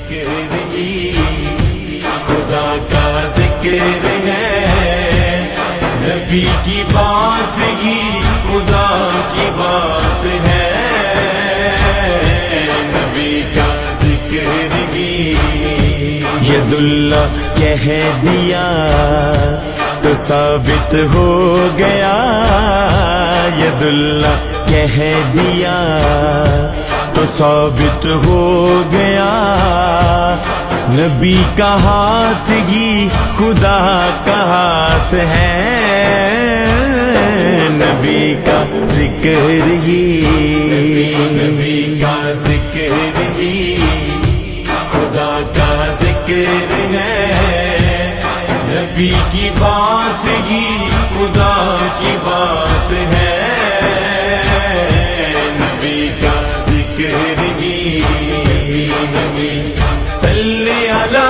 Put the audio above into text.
ذکر ہی خدا کا ذکر ہے، نبی کی بات ہی خدا کی بات ہے، نبی کا ذکر ہی ید اللہ کہہ دیا تو ثابت ہو گیا، ید اللہ کہہ دیا تو ثابت ہو گیا، نبی کا ہاتھ ہی خدا کا ہاتھ ہے، نبی کا ذکر ہی نبی کا ذکر ہی خدا کا ذکر ہے، نبی کی بات ہی خدا کی بات ہے، نبی کا ذکر ہی نبی صلی علی